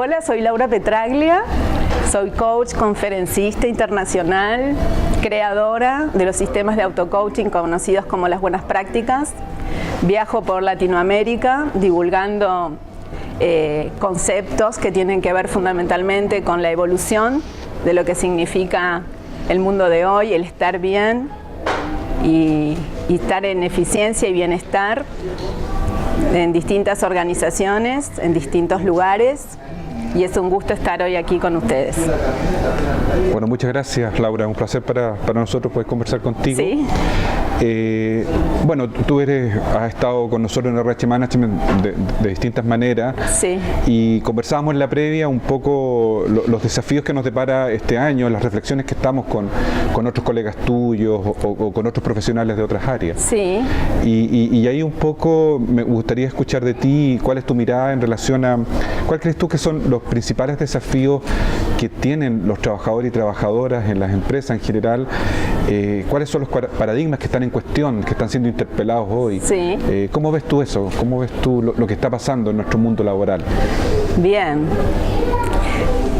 Hola, soy Laura Petraglia, soy coach, conferencista internacional, creadora de los sistemas de auto-coaching conocidos como las buenas prácticas. Viajo por Latinoamérica divulgando conceptos que tienen que ver fundamentalmente con la evolución de lo que significa el mundo de hoy, el estar bien y estar en eficiencia y bienestar en distintas organizaciones, en distintos lugares, y es un gusto estar hoy aquí con ustedes. Bueno, muchas gracias, Laura, un placer para nosotros poder conversar contigo. Sí. Bueno, tú has estado con nosotros en RH Management de distintas maneras. Sí. Y conversábamos en la previa un poco los desafíos que nos depara este año, las reflexiones que estamos con otros colegas tuyos o con otros profesionales de otras áreas. Sí. Y ahí un poco me gustaría escuchar de ti cuál es tu mirada en relación a cuál crees tú que son los principales desafíos que tienen los trabajadores y trabajadoras en las empresas en general. ¿Cuáles son los paradigmas que están en cuestión, que están siendo interpelados hoy? Sí. ¿Cómo ves tú eso? ¿Cómo ves tú lo que está pasando en nuestro mundo laboral? Bien.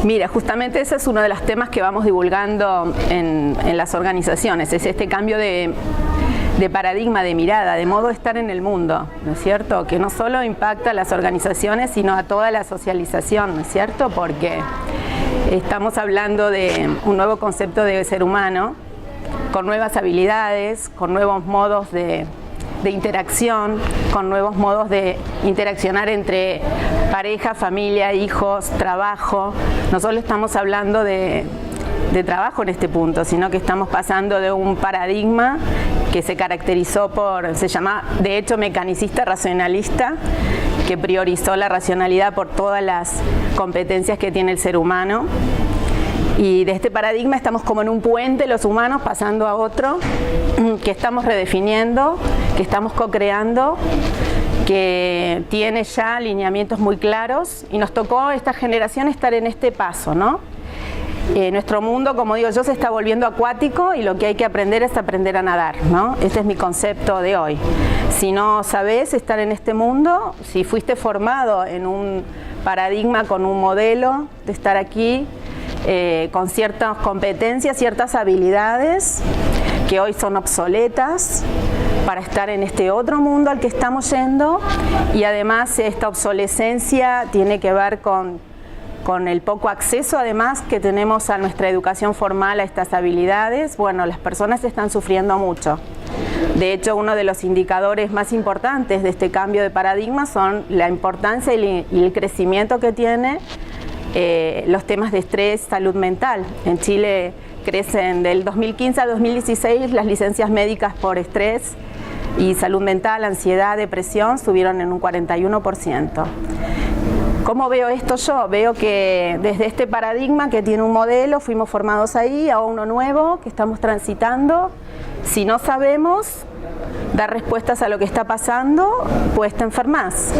Mira, justamente ese es uno de los temas que vamos divulgando en las organizaciones, es este cambio de paradigma, de mirada, de modo de estar en el mundo, ¿no es cierto? Que no solo impacta a las organizaciones, sino a toda la socialización, ¿no es cierto? Porque estamos hablando de un nuevo concepto de ser humano, con nuevas habilidades, con nuevos modos de interacción, con nuevos modos de interaccionar entre pareja, familia, hijos, trabajo. No solo estamos hablando de trabajo en este punto, sino que estamos pasando de un paradigma que se caracterizó se llama de hecho mecanicista racionalista, que priorizó la racionalidad por todas las competencias que tiene el ser humano. Y de este paradigma estamos como en un puente los humanos pasando a otro, que estamos redefiniendo, que estamos co-creando, que tiene ya lineamientos muy claros, y nos tocó a esta generación estar en este paso, ¿no? Nuestro mundo, como digo yo, se está volviendo acuático y lo que hay que aprender es aprender a nadar, ¿no? Este es mi concepto de hoy. Si no sabes estar en este mundo, si fuiste formado en un paradigma con un modelo de estar aquí, con ciertas competencias, ciertas habilidades que hoy son obsoletas para estar en este otro mundo al que estamos yendo, y además esta obsolescencia tiene que ver con el poco acceso además que tenemos a nuestra educación formal a estas habilidades. Bueno, las personas están sufriendo mucho. De hecho, uno de los indicadores más importantes de este cambio de paradigma son la importancia y el crecimiento que tiene los temas de estrés, salud mental. En Chile crecen del 2015 a 2016 las licencias médicas por estrés y salud mental, ansiedad, depresión, subieron en un 41%. ¿Cómo veo esto yo? Veo que desde este paradigma que tiene un modelo, fuimos formados ahí, a uno nuevo que estamos transitando. Si no sabemos dar respuestas a lo que está pasando, pues te enfermas.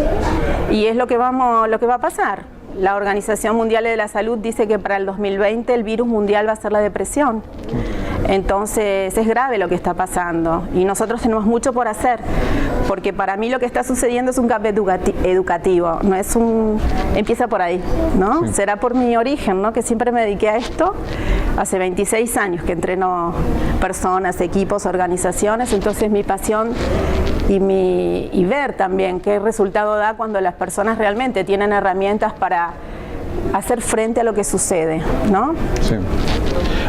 Y es lo que va a pasar. La Organización Mundial de la Salud dice que para el 2020 el virus mundial va a ser la depresión. Entonces es grave lo que está pasando y nosotros tenemos mucho por hacer, porque para mí lo que está sucediendo es un cambio educativo, no es empieza por ahí, ¿no? Sí. Será por mi origen, ¿no? Que siempre me dediqué a esto, hace 26 años que entreno personas, equipos, organizaciones, entonces mi pasión y ver también qué resultado da cuando las personas realmente tienen herramientas para hacer frente a lo que sucede, ¿no? Sí.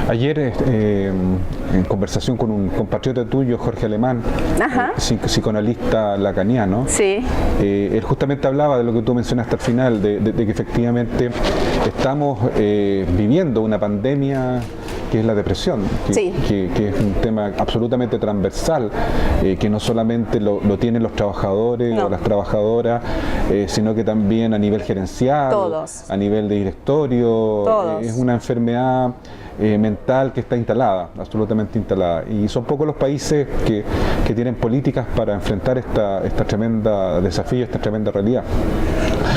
Ayer, en conversación con un compatriota tuyo, Jorge Alemán, psicoanalista lacaniano, sí. Él justamente hablaba de lo que tú mencionaste al final, de que efectivamente estamos viviendo una pandemia que es la depresión, que es un tema absolutamente transversal, que no solamente lo tienen los trabajadores o las trabajadoras, sino que también a nivel gerencial, todos, a nivel de directorio, es una enfermedad mental que está instalada, absolutamente instalada. Y son pocos los países que tienen políticas para enfrentar esta tremenda desafío, esta tremenda realidad.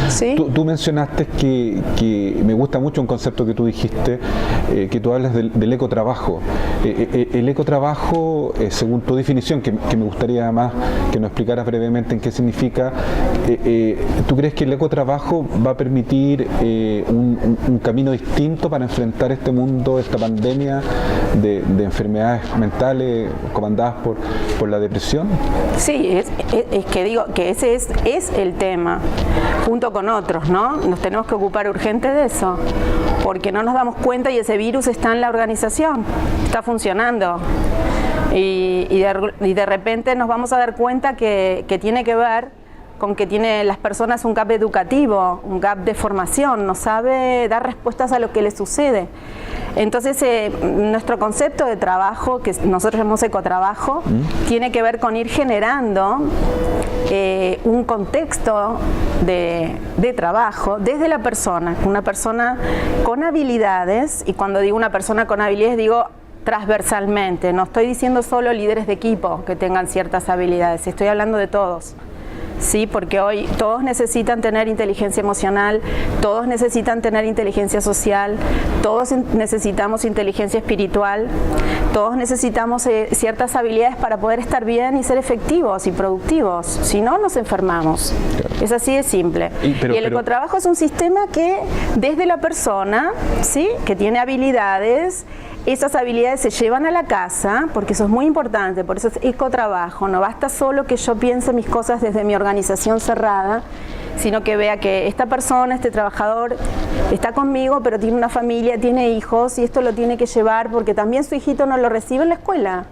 ¿Sí? Tú mencionaste que me gusta mucho un concepto que tú dijiste, que tú hablas del ecotrabajo. El ecotrabajo, según tu definición, que me gustaría además que nos explicaras brevemente en qué significa, ¿tú crees que el ecotrabajo va a permitir un camino distinto para enfrentar este mundo, esta pandemia de enfermedades mentales comandadas por la depresión? Sí, es que digo que ese es el tema, junto con otros, ¿no? Nos tenemos que ocupar urgente de eso, porque no nos damos cuenta y ese virus está en la organización, está funcionando. Y de repente nos vamos a dar cuenta que tiene que ver con que tienen las personas un gap educativo, un gap de formación, no sabe dar respuestas a lo que les sucede. Entonces, nuestro concepto de trabajo, que nosotros llamamos ecotrabajo, tiene que ver con ir generando un contexto de trabajo desde la persona, una persona con habilidades, y cuando digo una persona con habilidades digo transversalmente, no estoy diciendo solo líderes de equipo que tengan ciertas habilidades, estoy hablando de todos. Sí, porque hoy todos necesitan tener inteligencia emocional, todos necesitan tener inteligencia social, todos necesitamos inteligencia espiritual, todos necesitamos ciertas habilidades para poder estar bien y ser efectivos y productivos, si no nos enfermamos. Es así de simple. Y el ecotrabajo es un sistema que desde la persona, ¿sí?, que tiene habilidades, esas habilidades se llevan a la casa, porque eso es muy importante, por eso es ecotrabajo. No basta solo que yo piense mis cosas desde mi organización cerrada, sino que vea que esta persona, este trabajador, está conmigo, pero tiene una familia, tiene hijos, y esto lo tiene que llevar porque también su hijito no lo recibe en la escuela.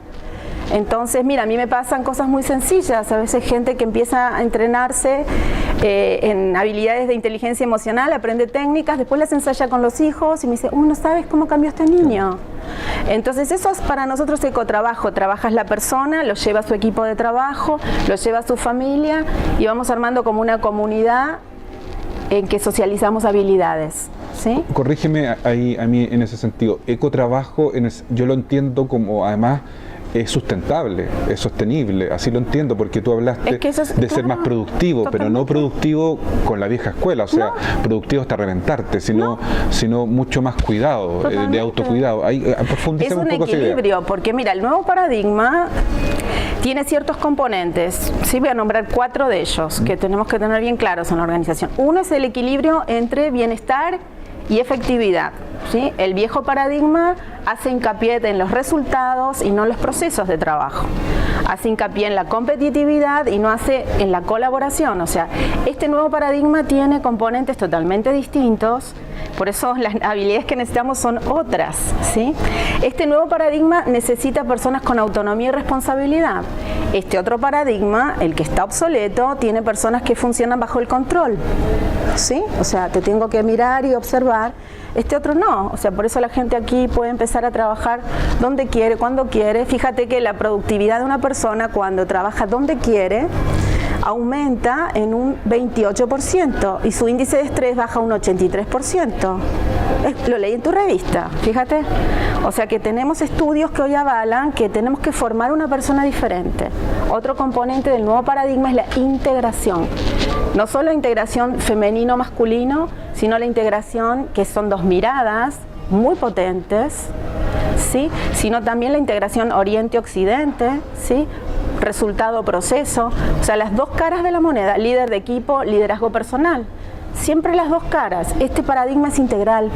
Entonces, mira, a mí me pasan cosas muy sencillas, a veces gente que empieza a entrenarse en habilidades de inteligencia emocional, aprende técnicas, después las ensaya con los hijos y me dice, no sabes cómo cambió este niño. Entonces eso es para nosotros ecotrabajo, trabajas la persona, lo lleva a su equipo de trabajo, lo lleva a su familia y vamos armando como una comunidad en que socializamos habilidades. ¿Sí? Corrígeme ahí a mí en ese sentido, ecotrabajo, yo lo entiendo como además es sustentable, es sostenible, así lo entiendo, porque tú hablaste de ser más productivo, totalmente. Pero no productivo con la vieja escuela, o sea, productivo hasta reventarte, sino mucho más cuidado, de autocuidado. Ahí, es un equilibrio, porque mira, el nuevo paradigma tiene ciertos componentes, sí, voy a nombrar 4 de ellos que tenemos que tener bien claros en la organización. Uno es el equilibrio entre bienestar y efectividad. ¿Sí? El viejo paradigma hace hincapié en los resultados y no en los procesos de trabajo. Hace hincapié en la competitividad y no hace en la colaboración. O sea, este nuevo paradigma tiene componentes totalmente distintos, por eso las habilidades que necesitamos son otras. ¿Sí? Este nuevo paradigma necesita personas con autonomía y responsabilidad. Este otro paradigma, el que está obsoleto, tiene personas que funcionan bajo el control. ¿Sí? O sea, te tengo que mirar y observar. Este otro no, o sea, por eso la gente aquí puede empezar a trabajar donde quiere, cuando quiere. Fíjate que la productividad de una persona cuando trabaja donde quiere aumenta en un 28% y su índice de estrés baja un 83%. Lo leí en tu revista, fíjate. O sea que tenemos estudios que hoy avalan que tenemos que formar una persona diferente. Otro componente del nuevo paradigma es la integración. No solo integración femenino-masculino, sino la integración que son 2 miradas muy potentes, ¿sí? Sino también la integración oriente-occidente, ¿sí? Resultado-proceso, o sea, las 2 caras de la moneda, líder de equipo, liderazgo personal. Siempre las 2 caras. Este paradigma es integral,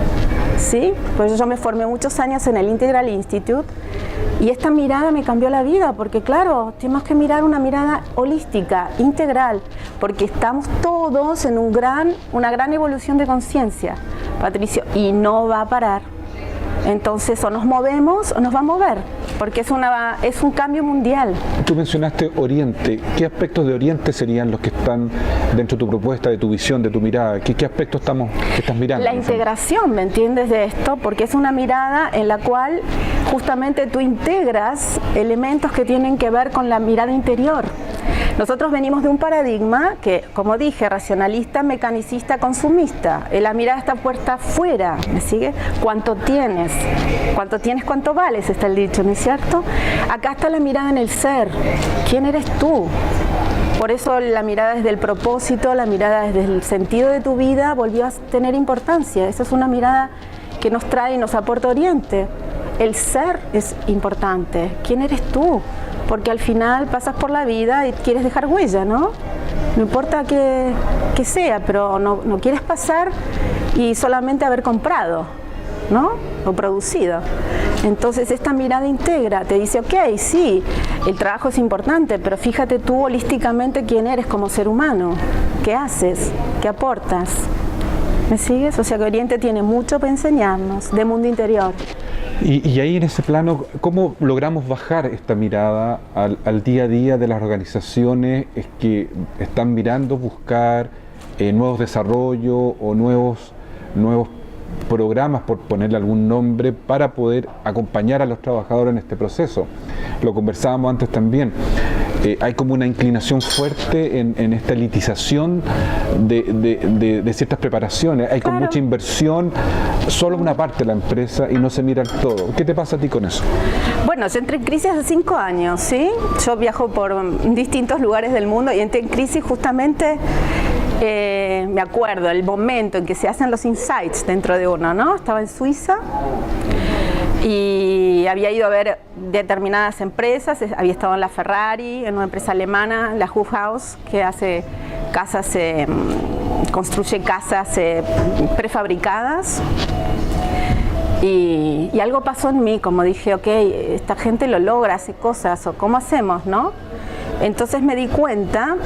¿sí? Por eso yo me formé muchos años en el Integral Institute y esta mirada me cambió la vida, porque claro, tenemos que mirar una mirada holística, integral, porque estamos todos en una gran evolución de conciencia, Patricio, y no va a parar. Entonces o nos movemos o nos va a mover, porque es un cambio mundial. Tú mencionaste Oriente. ¿Qué aspectos de Oriente serían los que están dentro de tu propuesta, de tu visión, de tu mirada? ¿Qué aspectos estás mirando? La integración, ¿me entiendes de esto? Porque es una mirada en la cual justamente tú integras elementos que tienen que ver con la mirada interior. Nosotros venimos de un paradigma que, como dije, racionalista, mecanicista, consumista. La mirada está puesta afuera, ¿me sigue? ¿Cuánto tienes? ¿Cuánto tienes? ¿Cuánto vales? Está el dicho, ¿no es cierto? Acá está la mirada en el ser. ¿Quién eres tú? Por eso la mirada desde el propósito, la mirada desde el sentido de tu vida volvió a tener importancia. Esa es una mirada que nos trae y nos aporta Oriente. El ser es importante. ¿Quién eres tú? Porque al final pasas por la vida y quieres dejar huella, ¿no? No importa que sea, pero no quieres pasar y solamente haber comprado, ¿no? O producido. Entonces esta mirada integra, te dice, ok, sí, el trabajo es importante, pero fíjate tú holísticamente quién eres como ser humano, qué haces, qué aportas. ¿Me sigues? O sea que Oriente tiene mucho para enseñarnos de mundo interior. Y ahí en ese plano, ¿cómo logramos bajar esta mirada al día a día de las organizaciones que están mirando buscar nuevos desarrollos o nuevos programas, por ponerle algún nombre, para poder acompañar a los trabajadores en este proceso? Lo conversábamos antes también. Hay como una inclinación fuerte en esta elitización de ciertas preparaciones. Hay como mucha inversión, solo una parte de la empresa y no se mira el todo. ¿Qué te pasa a ti con eso? Bueno, yo entré en crisis hace 5 años, ¿sí? Yo viajo por distintos lugares del mundo y entré en crisis justamente, me acuerdo, el momento en que se hacen los insights dentro de uno, ¿no? Estaba en Suiza y había ido a ver determinadas empresas, había estado en la Ferrari, en una empresa alemana, la Hofhaus, que hace casas, construye casas prefabricadas. Y algo pasó en mí, como dije, ok, esta gente lo logra, hace cosas, o ¿cómo hacemos, no? Entonces me di cuenta,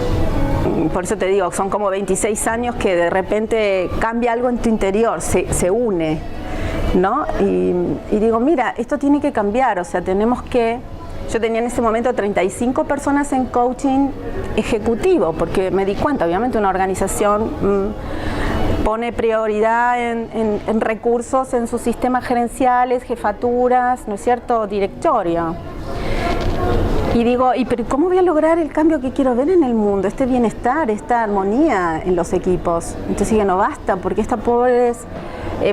por eso te digo, son como 26 años que de repente cambia algo en tu interior, se une, ¿no? Y digo, mira, esto tiene que cambiar, o sea, tenemos que... Yo tenía en ese momento 35 personas en coaching ejecutivo, porque me di cuenta, obviamente una organización pone prioridad en recursos, en sus sistemas gerenciales, jefaturas, ¿no es cierto?, directorio. Y digo, pero ¿cómo voy a lograr el cambio que quiero ver en el mundo? Este bienestar, esta armonía en los equipos. Entonces dije, no basta, porque esta pobre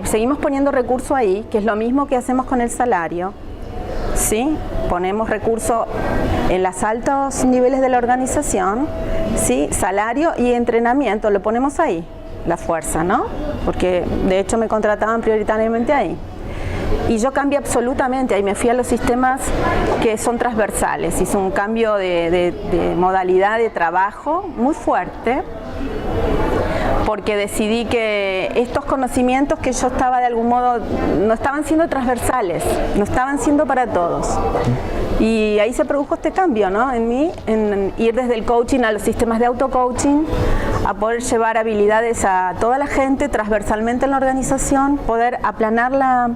seguimos poniendo recursos ahí, que es lo mismo que hacemos con el salario. ¿Sí? Ponemos recursos en los altos niveles de la organización, ¿sí? Salario y entrenamiento, lo ponemos ahí, la fuerza, ¿no? Porque de hecho me contrataban prioritariamente ahí. Y yo cambié absolutamente, ahí me fui a los sistemas que son transversales, hice un cambio de modalidad de trabajo muy fuerte, porque decidí que estos conocimientos que yo estaba de algún modo, no estaban siendo transversales, no estaban siendo para todos. Y ahí se produjo este cambio, ¿no? En mí, en ir desde el coaching a los sistemas de auto-coaching, a poder llevar habilidades a toda la gente transversalmente en la organización, poder aplanar la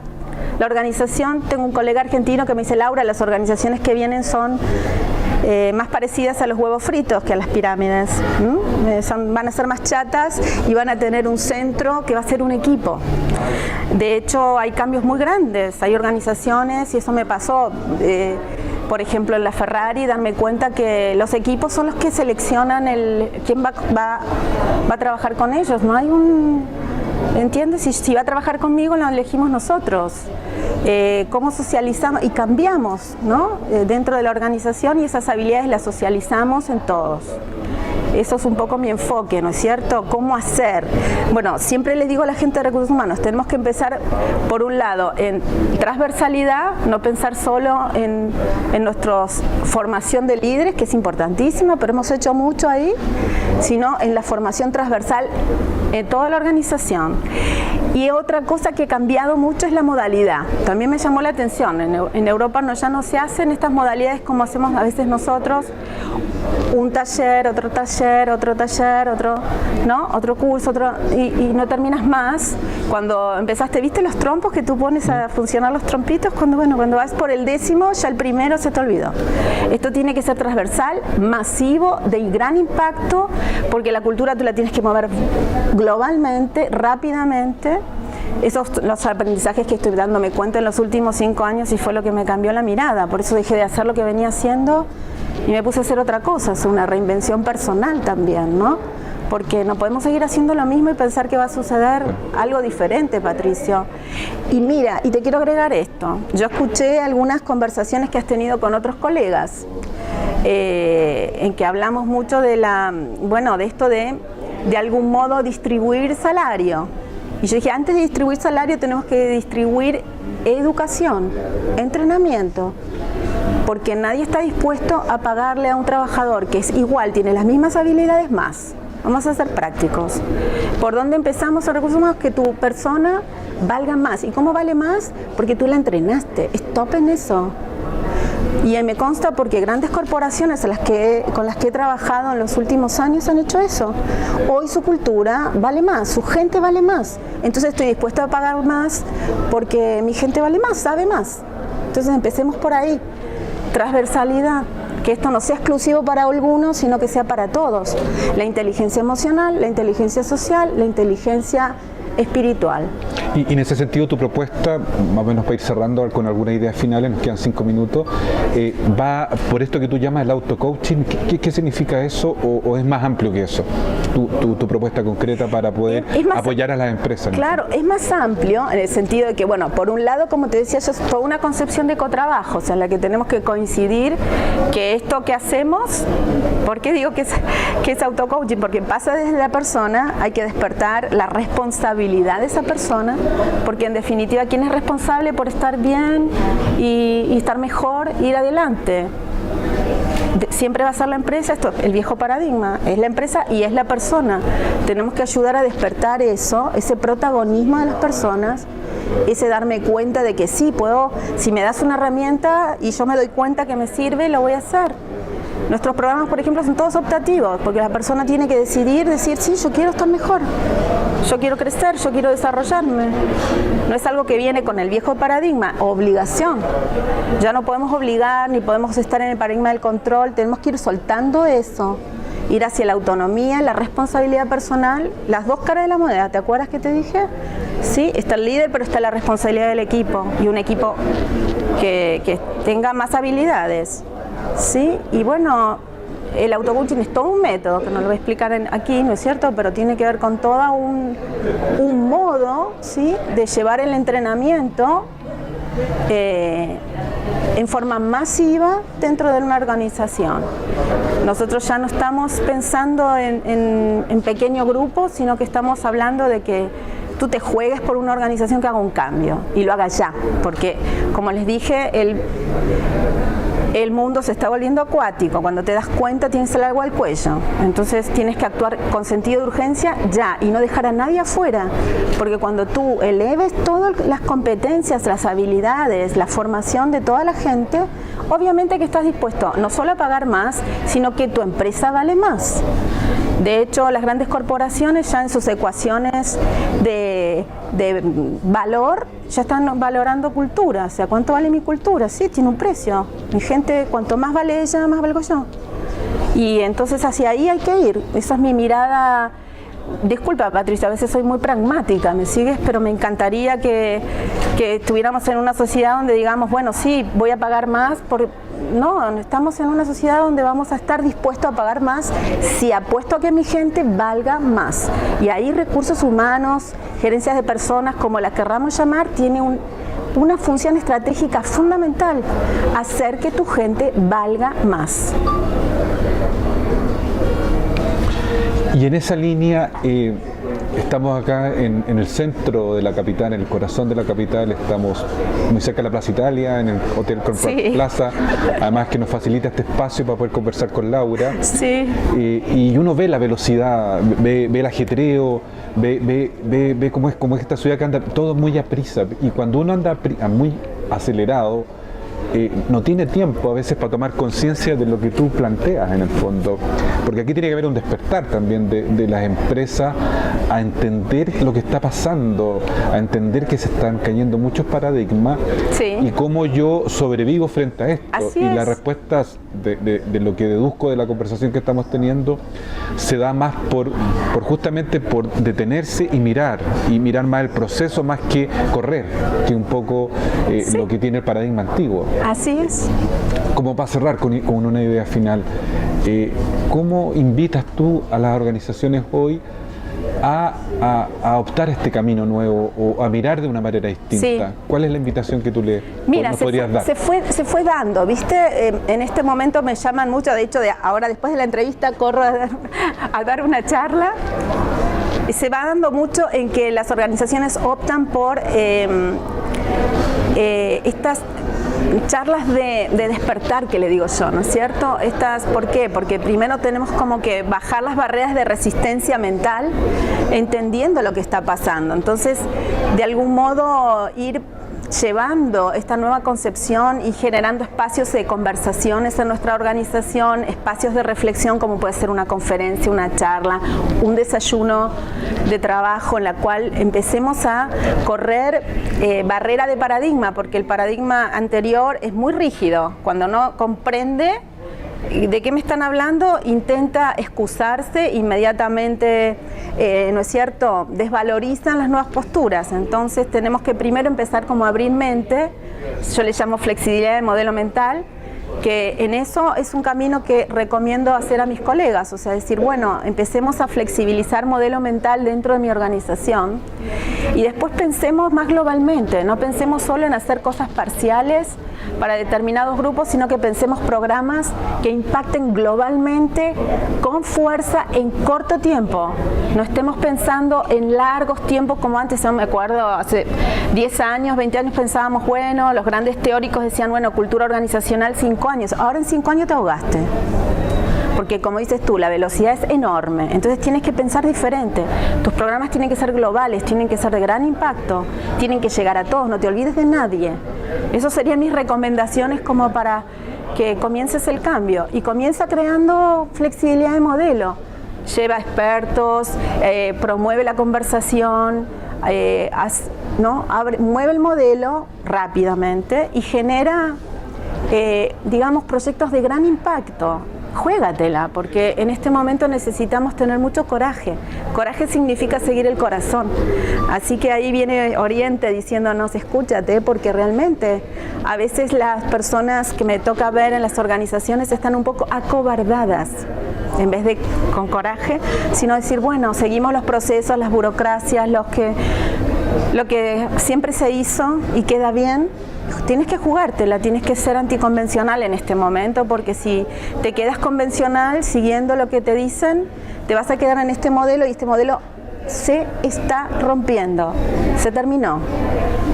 organización. Tengo un colega argentino que me dice, Laura, las organizaciones que vienen son más parecidas a los huevos fritos que a las pirámides. Van a ser más chatas y van a tener un centro que va a ser un equipo. De hecho, hay cambios muy grandes, hay organizaciones, y eso me pasó, por ejemplo, en la Ferrari, darme cuenta que los equipos son los que seleccionan quién va a trabajar con ellos. No hay un... ¿Entiendes? Si va a trabajar conmigo, lo elegimos nosotros. Cómo socializamos y cambiamos, ¿no? Dentro de la organización, y esas habilidades las socializamos en todos. Eso es un poco mi enfoque, ¿no es cierto? ¿Cómo hacer? Bueno, siempre les digo a la gente de recursos humanos, tenemos que empezar, por un lado, en transversalidad, no pensar solo en nuestra formación de líderes, que es importantísima, pero hemos hecho mucho ahí, sino en la formación transversal en toda la organización. Y otra cosa que ha cambiado mucho es la modalidad. También me llamó la atención, en Europa ya no se hacen estas modalidades como hacemos a veces nosotros, un taller, otro taller, ¿no? Otro curso, y no terminas más. Cuando empezaste, ¿viste los trompos que tú pones a funcionar los trompitos? Cuando vas por el 10º, ya el primero se te olvidó. Esto tiene que ser transversal, masivo, de gran impacto, porque la cultura tú la tienes que mover globalmente, rápidamente. Esos son los aprendizajes que estoy dándome cuenta en los últimos 5 años, y fue lo que me cambió la mirada. Por eso dejé de hacer lo que venía haciendo y me puse a hacer otra cosa, es una reinvención personal también, ¿no? Porque no podemos seguir haciendo lo mismo y pensar que va a suceder algo diferente, Patricio. Y mira, y te quiero agregar esto, yo escuché algunas conversaciones que has tenido con otros colegas, en que hablamos mucho de de esto de algún modo distribuir salario. Y yo dije, antes de distribuir salario tenemos que distribuir educación, entrenamiento, porque nadie está dispuesto a pagarle a un trabajador que es igual, tiene las mismas habilidades más. Vamos a ser prácticos. ¿Por dónde empezamos en recursos humanos? Que tu persona valga más. ¿Y cómo vale más? Porque tú la entrenaste. Stop en eso. Y me consta porque grandes corporaciones con las que he trabajado en los últimos años han hecho eso. Hoy su cultura vale más, su gente vale más. Entonces estoy dispuesta a pagar más porque mi gente vale más, sabe más. Entonces empecemos por ahí. Transversalidad. Que esto no sea exclusivo para algunos, sino que sea para todos. La inteligencia emocional, la inteligencia social, la inteligencia espiritual. Y en ese sentido tu propuesta, más o menos para ir cerrando con algunas ideas finales, nos quedan 5 minutos, va por esto que tú llamas el auto-coaching. ¿Qué significa eso o es más amplio que eso? Tu propuesta concreta para poder apoyar a las empresas. Claro, es más amplio en el sentido de que, bueno, por un lado, como te decía, yo fue una concepción de cotrabajo, o sea, en la que tenemos que coincidir que esto que hacemos, ¿por qué digo que es auto-coaching? Porque pasa desde la persona, hay que despertar la responsabilidad de esa persona, porque en definitiva, ¿quién es responsable por estar bien y estar mejor, ir adelante? Siempre va a ser la empresa, esto es el viejo paradigma, es la empresa y es la persona. Tenemos que ayudar a despertar eso, ese protagonismo de las personas, ese darme cuenta de que sí, puedo, si me das una herramienta y yo me doy cuenta que me sirve, lo voy a hacer. Nuestros programas, por ejemplo, son todos optativos, porque la persona tiene que decir, sí, yo quiero estar mejor, yo quiero crecer, yo quiero desarrollarme. No es algo que viene con el viejo paradigma, obligación. Ya no podemos obligar, ni podemos estar en el paradigma del control, tenemos que ir soltando eso, ir hacia la autonomía, la responsabilidad personal, las dos caras de la moneda. ¿Te acuerdas que te dije? Sí, está el líder, pero está la responsabilidad del equipo, y un equipo que tenga más habilidades. Sí, y bueno, el auto-coaching es todo un método, que no lo voy a explicar aquí, ¿no es cierto? Pero tiene que ver con todo un modo, ¿sí?, de llevar el entrenamiento en forma masiva dentro de una organización. Nosotros ya no estamos pensando en pequeños grupos, sino que estamos hablando de que tú te juegues por una organización que haga un cambio y lo haga ya, porque, como les dije, el mundo se está volviendo acuático. Cuando te das cuenta tienes el agua al cuello, entonces tienes que actuar con sentido de urgencia ya y no dejar a nadie afuera, porque cuando tú eleves todas las competencias, las habilidades, la formación de toda la gente, obviamente que estás dispuesto no solo a pagar más, sino que tu empresa vale más. De hecho, las grandes corporaciones ya en sus ecuaciones de valor ya están valorando cultura. O sea, ¿cuánto vale mi cultura? Sí, tiene un precio. Mi gente, cuanto más vale ella, más valgo yo. Y entonces hacia ahí hay que ir. Esa es mi mirada. Disculpa, Patricia, a veces soy muy pragmática, ¿me sigues? Pero me encantaría que estuviéramos en una sociedad donde digamos, bueno, sí, voy a pagar más No, estamos en una sociedad donde vamos a estar dispuestos a pagar más si apuesto a que mi gente valga más. Y ahí recursos humanos, gerencias de personas, como las querramos llamar, tiene una función estratégica fundamental, hacer que tu gente valga más. Y en esa línea estamos acá en el centro de la capital, en el corazón de la capital, estamos muy cerca de la Plaza Italia, en el Hotel Corporate Plaza, además que nos facilita este espacio para poder conversar con Laura. Sí. Y uno ve la velocidad, ve el ajetreo, ve cómo es esta ciudad que anda todo muy a prisa, y cuando uno anda muy acelerado, no tiene tiempo a veces para tomar conciencia de lo que tú planteas en el fondo, porque aquí tiene que haber un despertar también de las empresas a entender lo que está pasando, a entender que se están cayendo muchos paradigmas y cómo yo sobrevivo frente a esto. Así y es. las respuestas de lo que deduzco de la conversación que estamos teniendo se da más justamente por detenerse y mirar más el proceso más que correr, que un poco lo que tiene el paradigma antiguo. Así es. Como para cerrar con una idea final, ¿cómo invitas tú a las organizaciones hoy a optar este camino nuevo o a mirar de una manera distinta? Sí. ¿Cuál es la invitación que tú nos podrías dar? Se fue dando, ¿viste? En este momento me llaman mucho, de hecho, ahora después de la entrevista corro a dar una charla. Se va dando mucho en que las organizaciones optan por estas charlas de despertar, que le digo yo, ¿no es cierto? ¿Por qué? Porque primero tenemos como que bajar las barreras de resistencia mental, entendiendo lo que está pasando. Entonces, de algún modo ir llevando esta nueva concepción y generando espacios de conversaciones en nuestra organización, espacios de reflexión como puede ser una conferencia, una charla, un desayuno de trabajo en la cual empecemos a correr barrera de paradigma, porque el paradigma anterior es muy rígido. Cuando no comprende ¿de qué me están hablando? Intenta excusarse inmediatamente, ¿no es cierto? Desvalorizan las nuevas posturas. Entonces tenemos que primero empezar como a abrir mente. Yo le llamo flexibilidad de modelo mental, que en eso es un camino que recomiendo hacer a mis colegas, o sea, decir, bueno, empecemos a flexibilizar modelo mental dentro de mi organización y después pensemos más globalmente, no pensemos solo en hacer cosas parciales para determinados grupos, sino que pensemos programas que impacten globalmente con fuerza en corto tiempo. No estemos pensando en largos tiempos como antes. No me acuerdo, hace 10 años, 20 años pensábamos, bueno, los grandes teóricos decían, bueno, cultura organizacional 5 años. Ahora en 5 años te ahogaste. Porque como dices tú, la velocidad es enorme, entonces tienes que pensar diferente. Tus programas tienen que ser globales, tienen que ser de gran impacto, tienen que llegar a todos, no te olvides de nadie. Esas serían mis recomendaciones como para que comiences el cambio y comienza creando flexibilidad de modelo. Lleva expertos, promueve la conversación, mueve el modelo rápidamente y genera, digamos, proyectos de gran impacto. Juégatela, porque en este momento necesitamos tener mucho coraje. Coraje significa seguir el corazón. Así que ahí viene Oriente diciéndonos, escúchate, porque realmente a veces las personas que me toca ver en las organizaciones están un poco acobardadas, en vez de con coraje, sino decir, bueno, seguimos los procesos, las burocracias, lo que siempre se hizo y queda bien. Tienes que jugártela, tienes que ser anticonvencional en este momento, porque si te quedas convencional siguiendo lo que te dicen, te vas a quedar en este modelo y este modelo se está rompiendo, se terminó.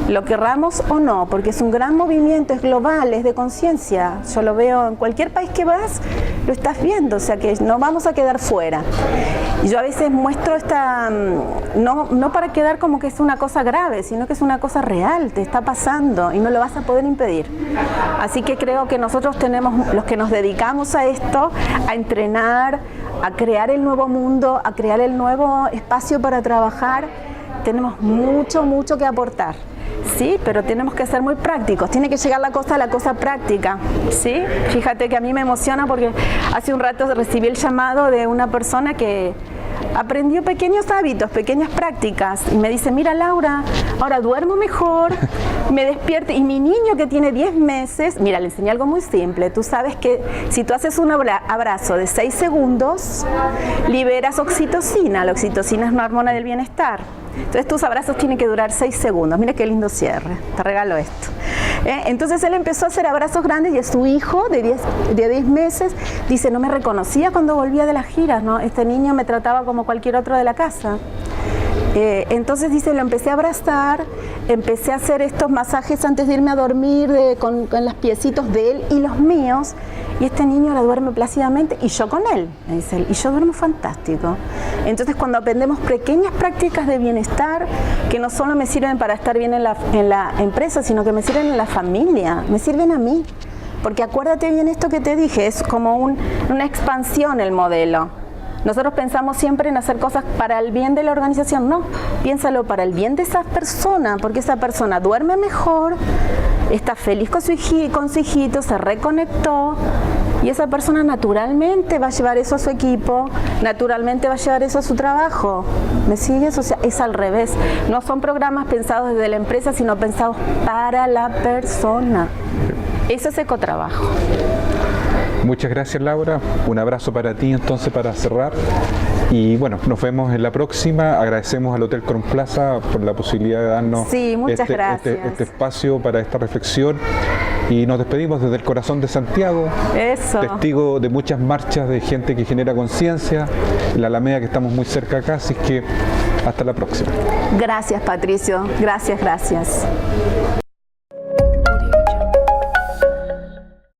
Lo querramos o no, porque es un gran movimiento, es global, es de conciencia. Yo lo veo en cualquier país que vas, lo estás viendo, o sea que no vamos a quedar fuera. Y yo a veces muestro no para quedar como que es una cosa grave, sino que es una cosa real, te está pasando y no lo vas a poder impedir. Así que creo que nosotros tenemos, los que nos dedicamos a esto, a entrenar, a crear el nuevo mundo, a crear el nuevo espacio para trabajar, tenemos mucho que aportar. Sí, pero tenemos que ser muy prácticos, tiene que llegar la cosa práctica, ¿sí? Fíjate que a mí me emociona porque hace un rato recibí el llamado de una persona que aprendió pequeños hábitos, pequeñas prácticas y me dice, mira Laura, ahora duermo mejor, me despierto y mi niño que tiene 10 meses, mira, le enseñé algo muy simple, tú sabes que si tú haces un abrazo de 6 segundos, liberas oxitocina, la oxitocina es una hormona del bienestar. Entonces tus abrazos tienen que durar 6 segundos. Mira qué lindo cierre, te regalo esto. Entonces él empezó a hacer abrazos grandes y su hijo de 10 meses dice, no me reconocía cuando volvía de las giras, ¿no? Este niño me trataba como cualquier otro de la casa. Entonces dice, lo empecé a abrazar, empecé a hacer estos masajes antes de irme a dormir con los piecitos de él y los míos, y este niño ahora duerme plácidamente y yo con él, me dice él, y yo duermo fantástico. Entonces cuando aprendemos pequeñas prácticas de bienestar que no solo me sirven para estar bien en la empresa, sino que me sirven en la familia, me sirven a mí, porque acuérdate bien esto que te dije, es como una expansión el modelo. Nosotros pensamos siempre en hacer cosas para el bien de la organización. No, piénsalo para el bien de esa persona, porque esa persona duerme mejor, está feliz con su hijito, se reconectó, y esa persona naturalmente va a llevar eso a su equipo, naturalmente va a llevar eso a su trabajo. ¿Me sigues? O sea, es al revés. No son programas pensados desde la empresa, sino pensados para la persona. Eso es ecotrabajo. Muchas gracias, Laura. Un abrazo para ti entonces para cerrar. Y bueno, nos vemos en la próxima. Agradecemos al Hotel Crown Plaza por la posibilidad de darnos este espacio para esta reflexión. Y nos despedimos desde el corazón de Santiago, testigo de muchas marchas de gente que genera conciencia, la Alameda, que estamos muy cerca acá, así que hasta la próxima. Gracias, Patricio. Gracias.